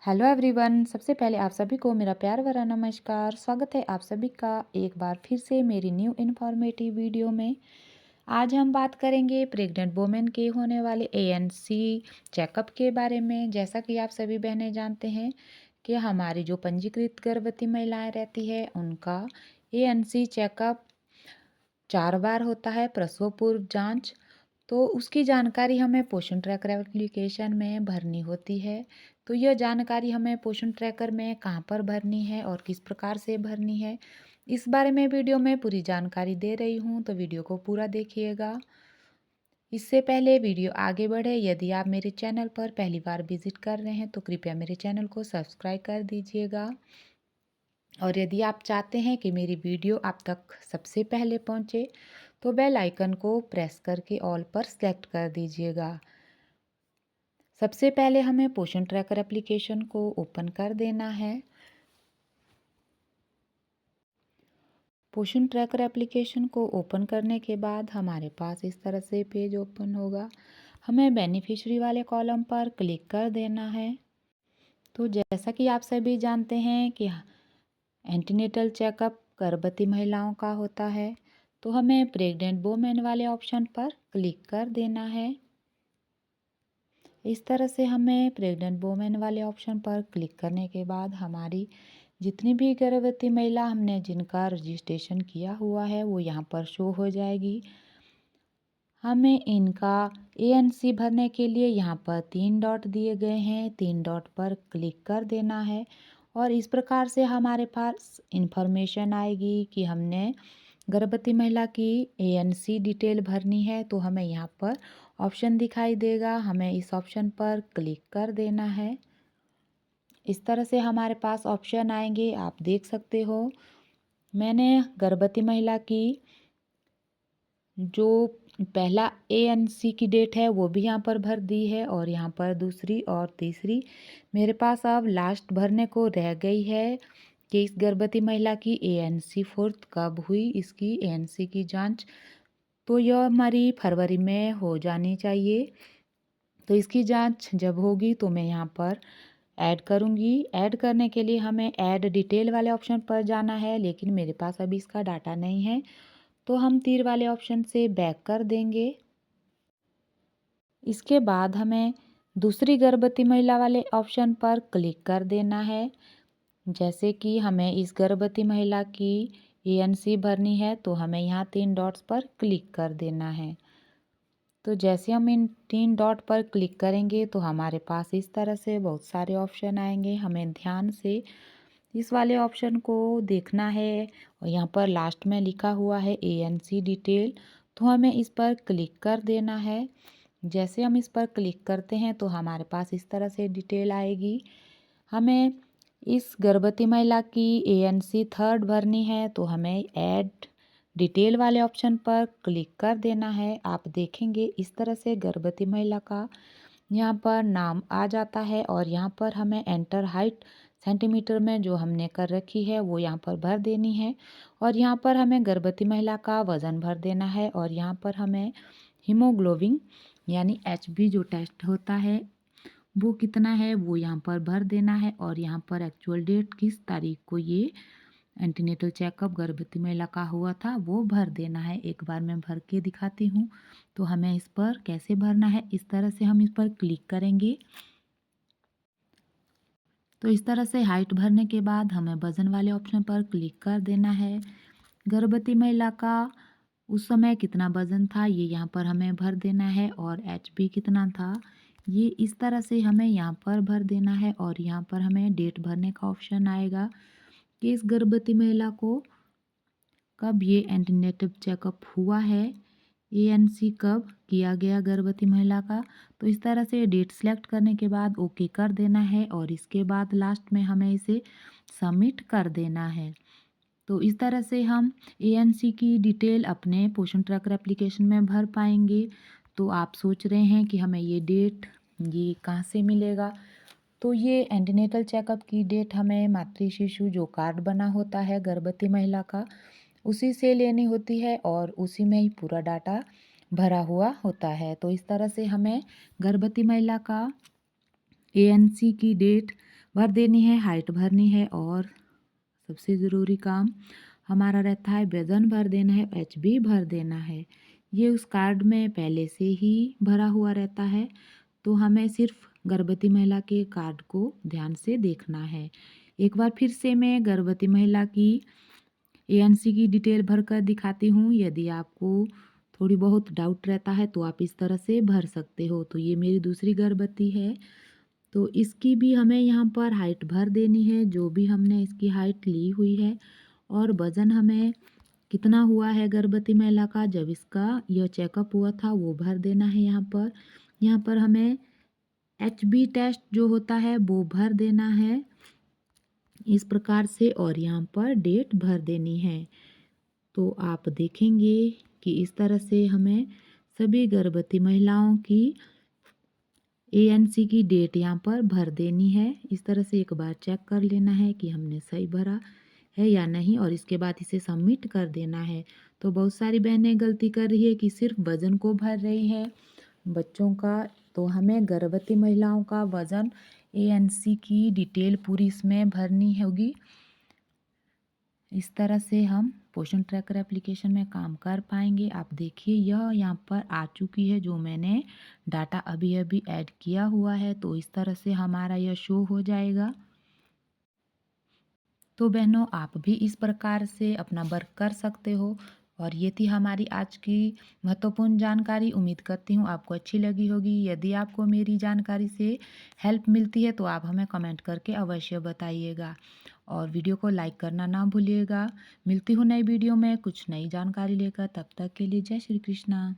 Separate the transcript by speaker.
Speaker 1: Hello everyone. सबसे पहले आप सभी को मेरा प्यार भरा नमस्कार। स्वागत है आप सभी का एक बार फिर से मेरी न्यू इन्फॉर्मेटिव वीडियो में। आज हम बात करेंगे प्रेग्नेंट वुमेन के होने वाले एएनसी चेकअप के बारे में। जैसा कि आप सभी बहनें जानते हैं कि हमारी जो पंजीकृत गर्भवती महिलाएं रहती है उनका एएनसी चेकअप 4 बार होता है, प्रसव पूर्व जाँच। तो उसकी जानकारी हमें पोषण ट्रैकर एप्लीकेशन में भरनी होती है। तो यह जानकारी हमें पोषण ट्रैकर में कहाँ पर भरनी है और किस प्रकार से भरनी है, इस बारे में वीडियो में पूरी जानकारी दे रही हूँ, तो वीडियो को पूरा देखिएगा। इससे पहले वीडियो आगे बढ़े, यदि आप मेरे चैनल पर पहली बार विजिट कर रहे हैं तो कृपया मेरे चैनल को सब्सक्राइब कर दीजिएगा। और यदि आप चाहते हैं कि मेरी वीडियो आप तक सबसे पहले पहुंचे तो बेल आइकन को प्रेस करके ऑल पर सेलेक्ट कर दीजिएगा। सबसे पहले हमें पोषण ट्रैकर एप्लीकेशन को ओपन कर देना है। पोषण ट्रैकर एप्लीकेशन को ओपन करने के बाद हमारे पास इस तरह से पेज ओपन होगा। हमें बेनिफिशियरी वाले कॉलम पर क्लिक कर देना है। तो जैसा कि आप सभी जानते हैं कि एंटीनेटल चेकअप गर्भवती महिलाओं का होता है, तो हमें प्रेग्नेंट वुमेन वाले ऑप्शन पर क्लिक कर देना है। इस तरह से हमें प्रेग्नेंट वुमेन वाले ऑप्शन पर क्लिक करने के बाद हमारी जितनी भी गर्भवती महिला हमने जिनका रजिस्ट्रेशन किया हुआ है वो यहाँ पर शो हो जाएगी। हमें इनका एएनसी भरने के लिए यहाँ पर 3 डॉट दिए गए हैं, 3 डॉट पर क्लिक कर देना है और इस प्रकार से हमारे पास इंफॉर्मेशन आएगी कि हमने गर्भवती महिला की एएनसी डिटेल भरनी है। तो हमें यहाँ पर ऑप्शन दिखाई देगा, हमें इस ऑप्शन पर क्लिक कर देना है। इस तरह से हमारे पास ऑप्शन आएंगे, आप देख सकते हो। मैंने गर्भवती महिला की जो पहला एएनसी की डेट है वो भी यहाँ पर भर दी है और यहाँ पर दूसरी और तीसरी मेरे पास अब लास्ट भरने को रह गई है कि इस गर्भवती महिला की एएनसी फोर्थ कब हुई, इसकी एएनसी की जांच। तो यह हमारी फरवरी में हो जानी चाहिए। तो इसकी जांच जब होगी तो मैं यहाँ पर ऐड करूँगी। ऐड करने के लिए हमें ऐड डिटेल वाले ऑप्शन पर जाना है, लेकिन मेरे पास अभी इसका डाटा नहीं है तो हम तीर वाले ऑप्शन से बैक कर देंगे। इसके बाद हमें दूसरी गर्भवती महिला वाले ऑप्शन पर क्लिक कर देना है। जैसे कि हमें इस गर्भवती महिला की एएनसी भरनी है तो हमें यहाँ 3 डॉट्स पर क्लिक कर देना है। तो जैसे हम इन 3 डॉट पर क्लिक करेंगे तो हमारे पास इस तरह से बहुत सारे ऑप्शन आएंगे। हमें ध्यान से इस वाले ऑप्शन को देखना है और यहाँ पर लास्ट में लिखा हुआ है एएनसी डिटेल, तो हमें इस पर क्लिक कर देना है। जैसे हम इस पर क्लिक करते हैं तो हमारे पास इस तरह से डिटेल आएगी। हमें इस गर्भवती महिला की एएनसी थर्ड भरनी है तो हमें ऐड डिटेल वाले ऑप्शन पर क्लिक कर देना है। आप देखेंगे इस तरह से गर्भवती महिला का यहाँ पर नाम आ जाता है और यहाँ पर हमें एंटर हाइट सेंटीमीटर में जो हमने कर रखी है वो यहाँ पर भर देनी है और यहाँ पर हमें गर्भवती महिला का वज़न भर देना है और यहाँ पर हमें हीमोग्लोबिन यानी एचबी जो टेस्ट होता है वो कितना है वो यहाँ पर भर देना है और यहाँ पर एक्चुअल डेट किस तारीख को ये एंटीनेटल चेकअप गर्भवती महिला का हुआ था वो भर देना है। एक बार मैं भर के दिखाती हूँ। तो हमें इस पर कैसे भरना है, इस तरह से हम इस पर क्लिक करेंगे। तो इस तरह से हाइट भरने के बाद हमें वजन वाले ऑप्शन पर क्लिक कर देना है। गर्भवती महिला का उस समय कितना वजन था ये यहाँ पर हमें भर देना है और एचबी कितना था ये इस तरह से हमें यहाँ पर भर देना है और यहाँ पर हमें डेट भरने का ऑप्शन आएगा कि इस गर्भवती महिला को कब ये एंटीनेटल चेकअप हुआ है, एएनसी कब किया गया गर्भवती महिला का। तो इस तरह से डेट सेलेक्ट करने के बाद ओके कर देना है और इसके बाद लास्ट में हमें इसे सबमिट कर देना है। तो इस तरह से हम एएनसी की डिटेल अपने पोषण ट्रैकर एप्लीकेशन में भर पाएंगे। तो आप सोच रहे हैं कि हमें ये डेट ये कहाँ से मिलेगा, तो ये एंटीनेटल चेकअप की डेट हमें मातृ शिशु जो कार्ड बना होता है गर्भवती महिला का उसी से लेनी होती है और उसी में ही पूरा डाटा भरा हुआ होता है। तो इस तरह से हमें गर्भवती महिला का एएनसी की डेट भर देनी है, हाइट भरनी है और सबसे ज़रूरी काम हमारा रहता है वज़न भर देना है, एचबी भर देना है। ये उस कार्ड में पहले से ही भरा हुआ रहता है, तो हमें सिर्फ गर्भवती महिला के कार्ड को ध्यान से देखना है। एक बार फिर से मैं गर्भवती महिला की एएनसी की डिटेल भरकर दिखाती हूँ। यदि आपको थोड़ी बहुत डाउट रहता है तो आप इस तरह से भर सकते हो। तो ये मेरी दूसरी गर्भवती है, तो इसकी भी हमें यहाँ पर हाइट भर देनी है, जो भी हमने इसकी हाइट ली हुई है, और वज़न हमें कितना हुआ है गर्भवती महिला का जब इसका यह चेकअप हुआ था वो भर देना है यहाँ पर। यहाँ पर हमें एचबी टेस्ट जो होता है वो भर देना है इस प्रकार से, और यहाँ पर डेट भर देनी है। तो आप देखेंगे कि इस तरह से हमें सभी गर्भवती महिलाओं की एएनसी की डेट यहाँ पर भर देनी है। इस तरह से एक बार चेक कर लेना है कि हमने सही भरा है या नहीं, और इसके बाद इसे सबमिट कर देना है। तो बहुत सारी बहनें गलती कर रही है कि सिर्फ वज़न को भर रही है बच्चों का, तो हमें गर्भवती महिलाओं का वज़न एएनसी की डिटेल पूरी इसमें भरनी होगी। इस तरह से हम पोषण ट्रैकर एप्लीकेशन में काम कर पाएंगे। आप देखिए यह यहाँ पर आ चुकी है, जो मैंने डाटा अभी अभी ऐड किया हुआ है, तो इस तरह से हमारा यह शो हो जाएगा। तो बहनों, आप भी इस प्रकार से अपना वर्क कर सकते हो। और ये थी हमारी आज की महत्वपूर्ण जानकारी। उम्मीद करती हूँ आपको अच्छी लगी होगी। यदि आपको मेरी जानकारी से हेल्प मिलती है तो आप हमें कमेंट करके अवश्य बताइएगा, और वीडियो को लाइक करना ना भूलिएगा। मिलती हूँ नई वीडियो में कुछ नई जानकारी लेकर, तब तक के लिए जय श्री कृष्णा।